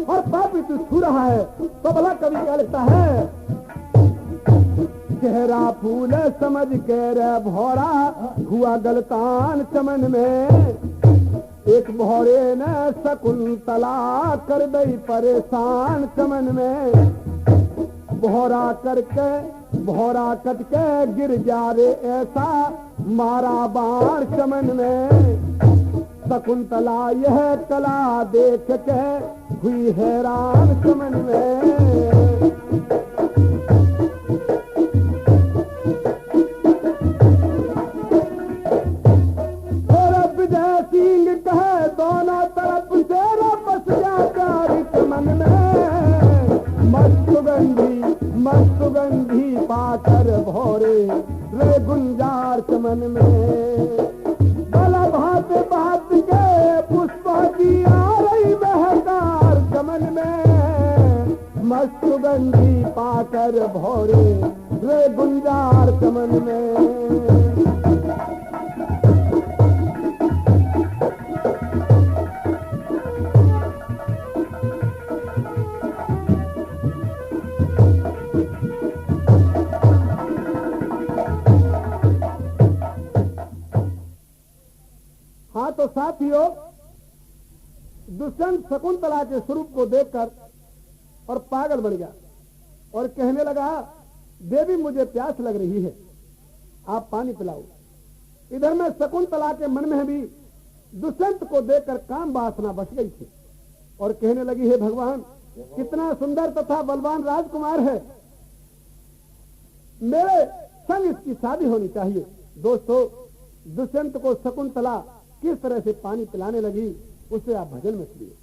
और पापी तू छू रहा है। तो भला कवि क्या लिखता है, गहरा फूल समझ के रे भौरा हुआ गलतान चमन में, एक भौरे ने शकुंतला कर दई परेशान चमन में, भौरा कट के गिर जा रे ऐसा मारा बाण चमन में, शकुंतला यह कला देख के हुई हैरान चमन में। दोनों तरफ से रपस प्यार चमन में, मस्त सुगंधी पाकर भौरे रे गुंजार चमन में, बला भात भात के पुष्पा की आ रही बहकार चमन में, मस्त सुगंधी पाकर भौरे रे गुंजार चमन में। हाँ तो साथियों, दुष्यंत शकुंतला के स्वरूप को देखकर और पागल बन गया और कहने लगा, देवी मुझे प्यास लग रही है, आप पानी पिलाओ। इधर में शकुंतला के मन में भी दुष्यंत को देखकर काम वासना बच गई थी और कहने लगी, हे भगवान, कितना सुंदर तथा बलवान राजकुमार है, मेरे संग इसकी शादी होनी चाहिए। दोस्तों, दुष्यंत को शकुंतला किस तरह से पानी पिलाने लगी उसे आप भजन में सुनिए।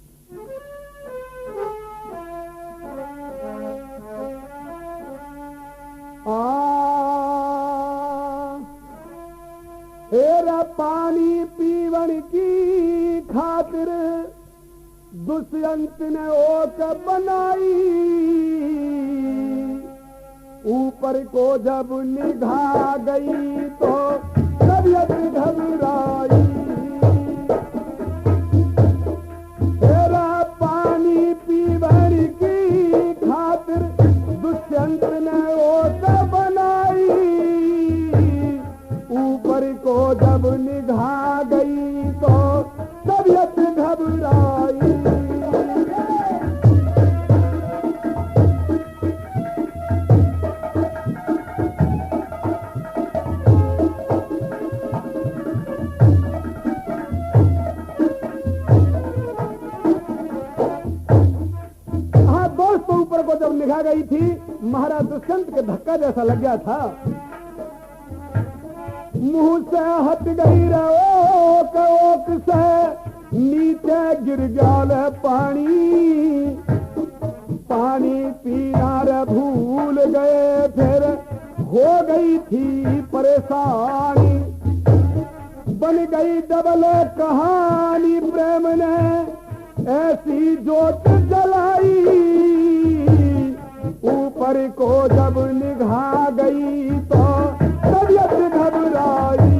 तेरा पानी पीवन की खातिर दुष्यंत ने ओक बनाई, ऊपर को जब निगाह गई तो तबीयत घबराई। तेरा पानी पीवन की खातिर दुष्यंत ने ओक बनाई, ऊपर को जब निगाह गई तो तबीयत घबराई। ऊपर को जब निगाह गई थी, महाराज दुष्यंत के धक्का जैसा लग गया था, मुंह से हट गई रे ओक से नीचे गिर गया पानी, पानी पीना रे भूल गए, फिर हो गई थी परेशानी, बन गई डबल कहानी, प्रेम ने ऐसी जोत जलाई, ऊपर को जब निगाह गई तो तबीयत घबराई।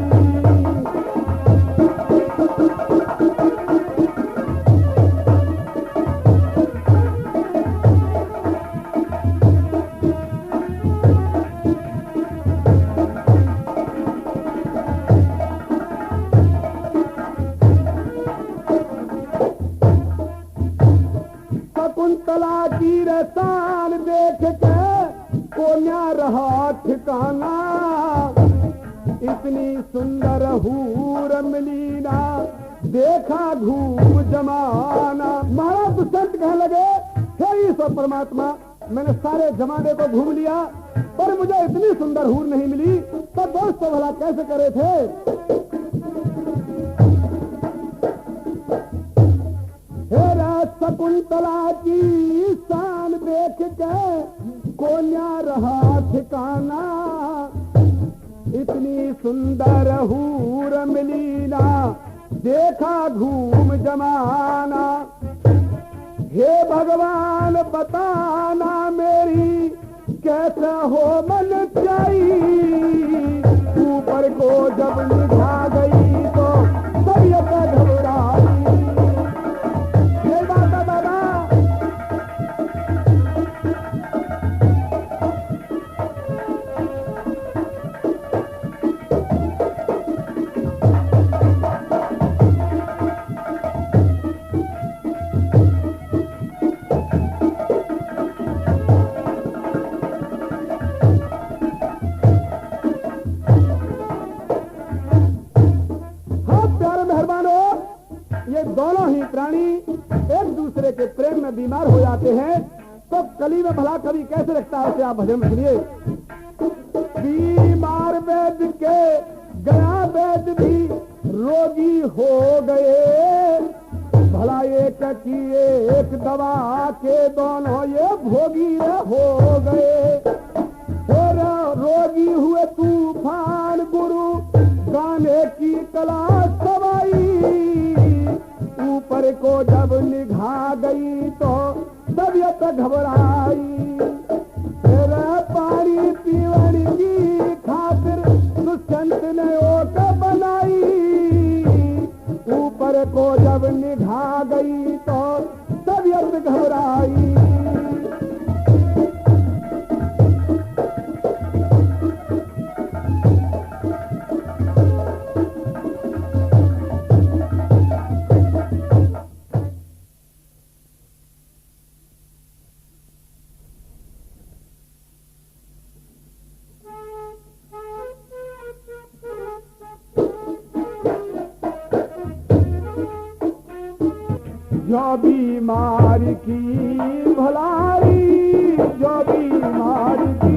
शकुंतला की रसान देख के को न्या रहा ठिकाना, इतनी सुंदर हूर मिली ना देखा घूम जमाना। महाराज दुष्यंत कहने लगे, हे ईश्वर परमात्मा, मैंने सारे जमाने को घूम लिया पर मुझे इतनी सुंदर हूर नहीं मिली, तो दोस्त तो भला कैसे करे थे। शकुंतला की शान देख के को न्या रहा ठिकाना, इतनी सुंदर हूर मिली ना देखा घूम जमाना। हे भगवान बताना मेरी कैसा हो मन चाहिए, ऊपर को जब निगाह गई तो तबीयत घबराई। प्रेम में बीमार हो जाते हैं तो कली में भला कवि कैसे रखता है उसे आप भजन में सुनिए। बीमार वैद के गया वैद भी रोगी हो गए, भला एक की एक दवा के दोनों ये भोगी हो गए। और रोगी हुए तूफान गुरु गाने की कला सवाई, ऊपर को जब निभा गई तो तबीयत घबराई। फिर पानी पीवन की खातिर दुष्यंत ने ओट बनाई, ऊपर को जब निभा गई तो तबीयत घबराई। जो बीमार की भलाई, जो बीमार की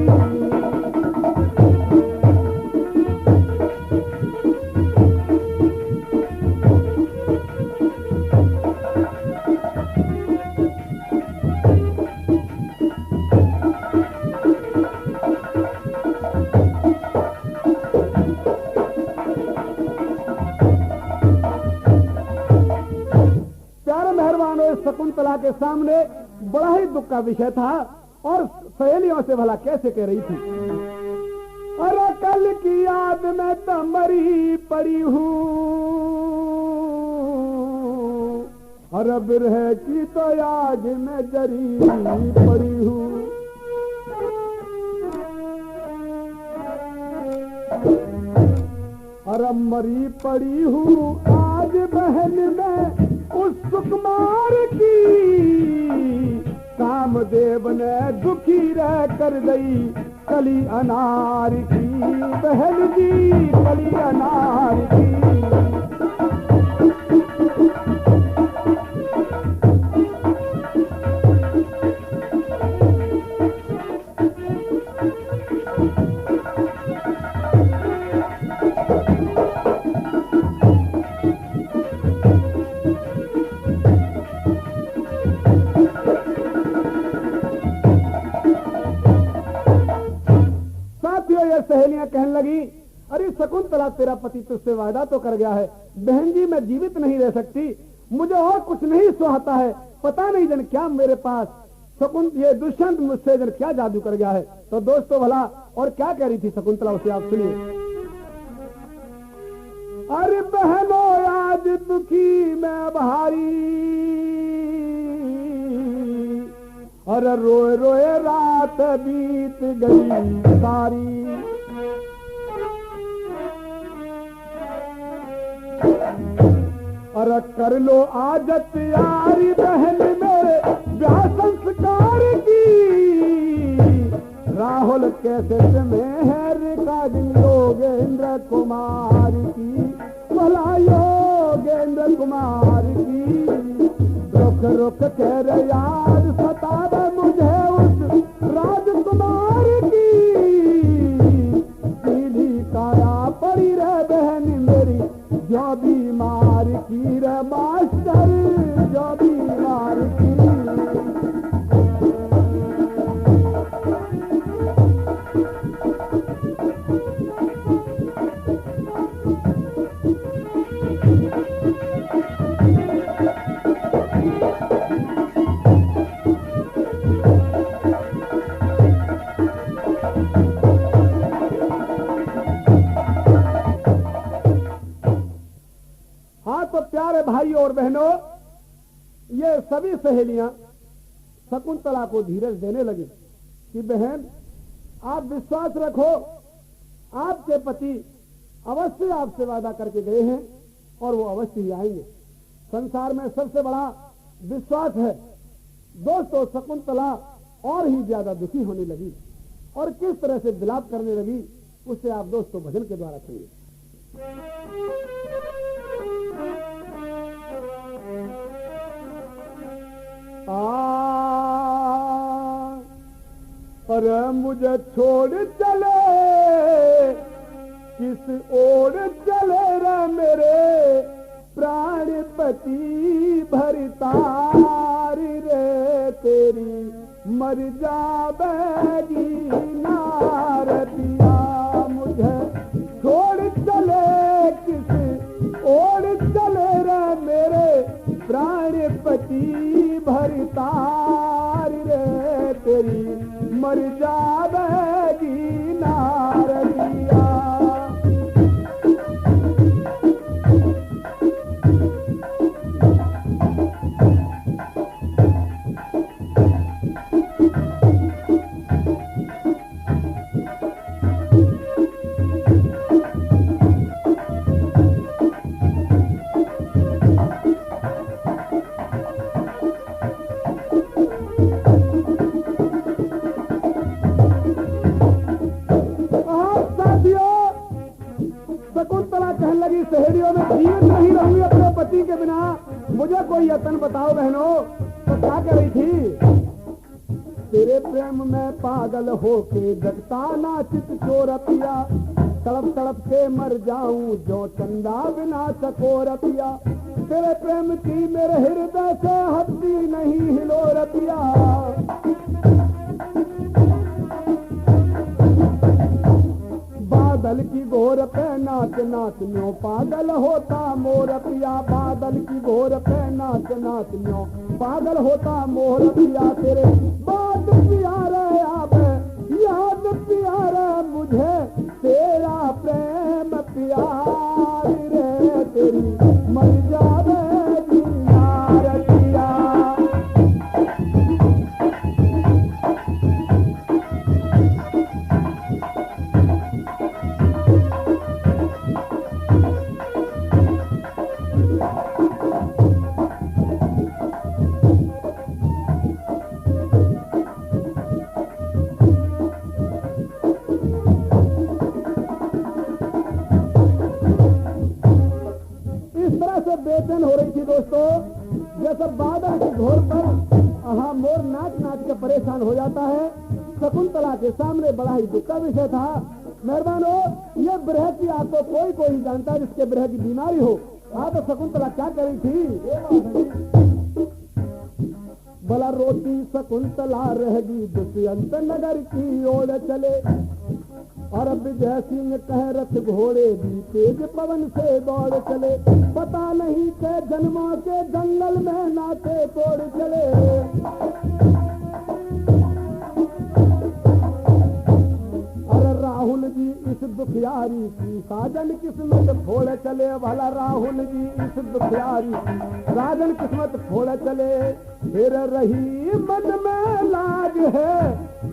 शकुंतला के सामने बड़ा ही दुख का विषय था और सहेलियों से भला कैसे कह रही थी। अरे कल की याद में तो मरी पड़ी हूँ, अरे बिरह की तो याद में जरी पड़ी हूँ। अरे मरी पड़ी हूँ आज बहन में उस सुकुमार की, कामदेव ने दुखी रह कर गई कली अनार की, बहन जी कली अनार की। सहेलियां कहने लगी, अरे शकुंतला तेरा पति तुझसे वादा तो कर गया है, बहन जी मैं जीवित नहीं रह सकती, मुझे और कुछ नहीं सुहाता है, पता नहीं जन क्या मेरे पास ये दुष्यंत मुझसे जन क्या जादू कर गया है। तो दोस्तों भला और क्या कह रही थी शकुंतला उसे आप सुनिए। अरे बहनों आज दुखी मैं भारी, अरे रोए रोए रात बीत गई सारी। अरे कर लो आजत यारी बहन मेरे ब्याह संस्कार की, राहुल कैसे में है रिकॉर्डिंग योगेंद्र कुमार की, भला योगेंद्र कुमार की। रुक रुक कर याद सतावे मुझे उस राजकुमार की, सीधी काया पड़ी रह बहन मेरी जो बीमार की रे मास्टर, जो बीमार की। प्यारे भाई और बहनों, ये सभी सहेलियां शकुंतला को धीरज देने लगी कि बहन आप विश्वास रखो, आपके पति अवश्य आपसे वादा करके गए हैं और वो अवश्य ही आएंगे। संसार में सबसे बड़ा विश्वास है। दोस्तों शकुंतला और ही ज्यादा दुखी होने लगी और किस तरह से विलाप करने लगी उसे आप दोस्तों भजन के द्वारा सुनिए। पर मुझे छोड़ चले किस ओर चले रे मेरे प्राणपति भरतारी रे तेरी मर जावेगी नारदिया मुझे छोड़ चले किस ओर चले रे मेरे प्राणपति भरतारी रे तेरी मर जावेगी नारदिया। शकुंतला कहने लगी सहेलियों में जीवित नहीं रहूंगी अपने पति के बिना, मुझे कोई यतन बताओ बहनों। तो क्या कह रही थी? तेरे प्रेम में पागल होके जगता नाचित चोरतिया, तड़प तड़प के मर जाऊं जो चंदा बिना चकोरतिया। तेरे प्रेम की मेरे हृदय से हटती नहीं हिलो रतिया। बादल की घोर पे नाच नाच न्यों पागल होता मोर पिया। बादल की घोर पे नाच नाच न्यों पागल होता मोर पिया। तेरे बात प्यारा आवे याद प्यारा मुझे तेरा प्रेम प्यार रे तेरी मर जावेगी नारदिया। बेचैन हो रही थी दोस्तों, जैसे बादल की घोर पर मोर नाच नाच के परेशान हो जाता है। शकुंतला के सामने बड़ा ही दुख का विषय था। मेहरबान हो, ये विरह की आपको कोई कोई जानता है जिसके विरह की बीमारी हो। तो शकुंतला क्या कर रही थी? भला रोती शकुंतला रहेगी दुष्यंत नगर की ओर चले। और विजय सिंह कह रथ घोड़े भी तेज पवन से दौड़ चले। पता नहीं के जन्मों के जंगल में नाचे तोड़ चले। अरे राहुल जी इस दुखियारी की साजन किस्मत फोड़ चले। भला राहुल जी इस दुखियारी की साजन किस्मत फोड़ चले। फिर रही मन में लाज है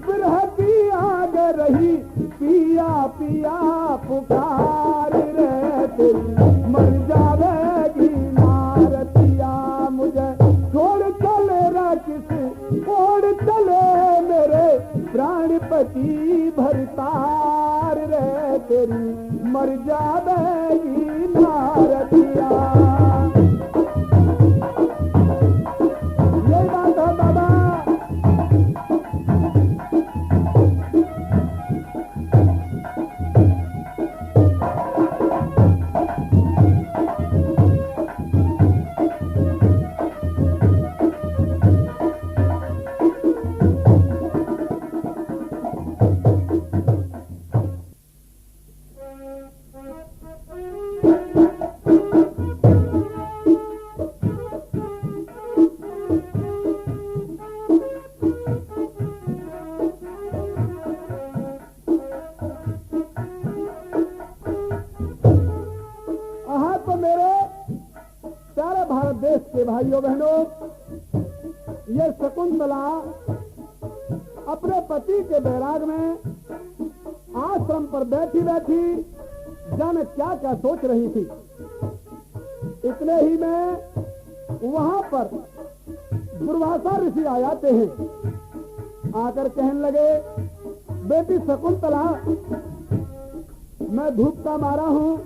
विरह की आग रही पिया पिया पुकार रे तेरी मर जावेगी नारदिया। मुझे छोड़ चले रा किस ओर चले मेरे प्राणपति भरतार रे तेरी मर जावेगी नारदिया। यही बात है दादा। भाइयों बहनों, ये शकुंतला अपने पति के बैराग में आश्रम पर बैठी बैठी जाने क्या क्या सोच रही थी। इतने ही में वहां पर दुर्वासा ऋषि आ जाते हैं। आकर कहने लगे, बेटी शकुंतला, मैं धूप का मारा हूं,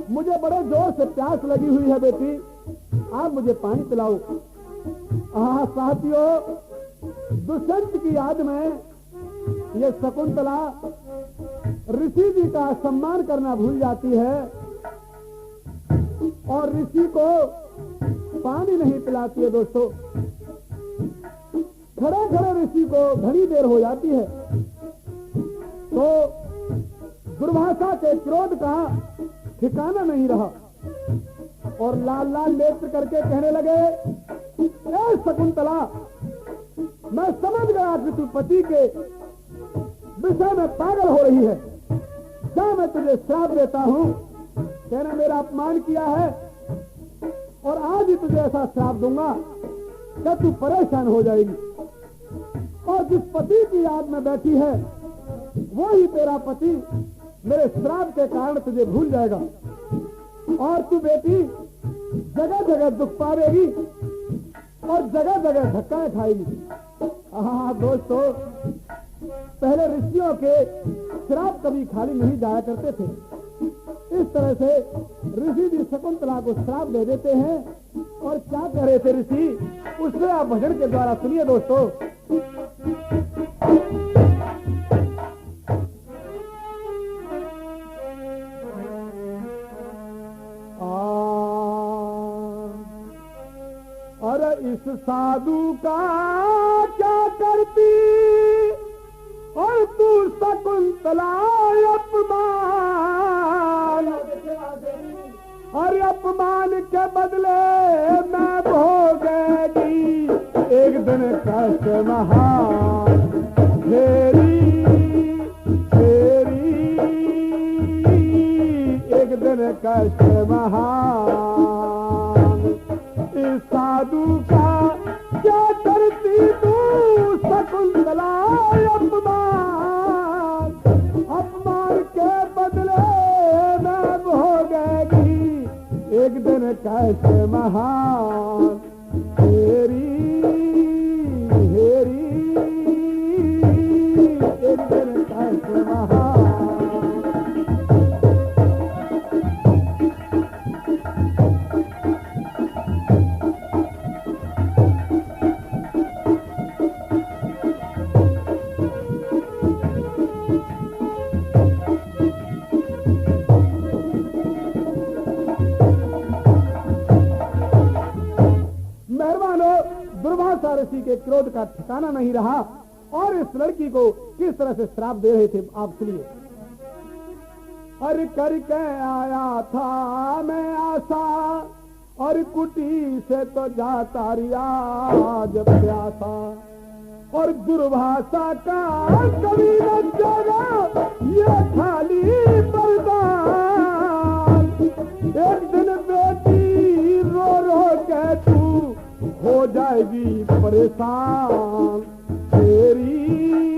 मुझे बड़े जोर से प्यास लगी हुई है बेटी, आप मुझे पानी पिलाओ। हाँ साथियों, दुष्यंत की याद में ये शकुंतला ऋषि जी का सम्मान करना भूल जाती है और ऋषि को पानी नहीं पिलाती है। दोस्तों, खड़े खड़े ऋषि को घनी देर हो जाती है तो दुर्वासा के क्रोध का ठिकाना नहीं रहा और लाल लाल नेत्र करके कहने लगे, ए शकुंतला, मैं समझ गया कि तू पति के विषय में पागल हो रही है। क्या मैं तुझे श्राप देता हूं, तेने मेरा अपमान किया है और आज ही तुझे ऐसा श्राप दूंगा कि तू परेशान हो जाएगी और जिस पति की याद में बैठी है वो ही तेरा पति मेरे श्राप के कारण तुझे भूल जाएगा और तू बेटी जगह जगह दुख पावेगी और जगह जगह धक्का खाएगी। हाँ दोस्तों, पहले ऋषियों के श्राप कभी खाली नहीं जाया करते थे। इस तरह से ऋषि जी शकुंतला को श्राप दे देते हैं और क्या कह रहे थे ऋषि, उससे आप भजन के द्वारा सुनिए दोस्तों। अरे इस साधु का क्या करती और तू शकुंतला अपमान, और अपमान के बदले मैं भोगेगी एक दिन कष्ट महान। तेरी तेरी एक दिन कष्ट महान। इस साधु का क्या करती तू शकुंतला अपमान, अपमान के बदले मैं भोगेगी एक दिन कष्ट महान। तेरी हेरी एक दिन कष्ट महान। दुर्वासा ऋषि के क्रोध का ठिकाना नहीं रहा और इस लड़की को किस तरह से श्राप दे रहे थे आप सुनिए। अरे करके आया था मैं आशा और कुटी से तो जाता रिया जब प्यासा, और दुर्वासा का कभी न जागा ये खाली बलिदान। एक दिन बेटी रो रो के तू हो जाएगी परेशान। तेरी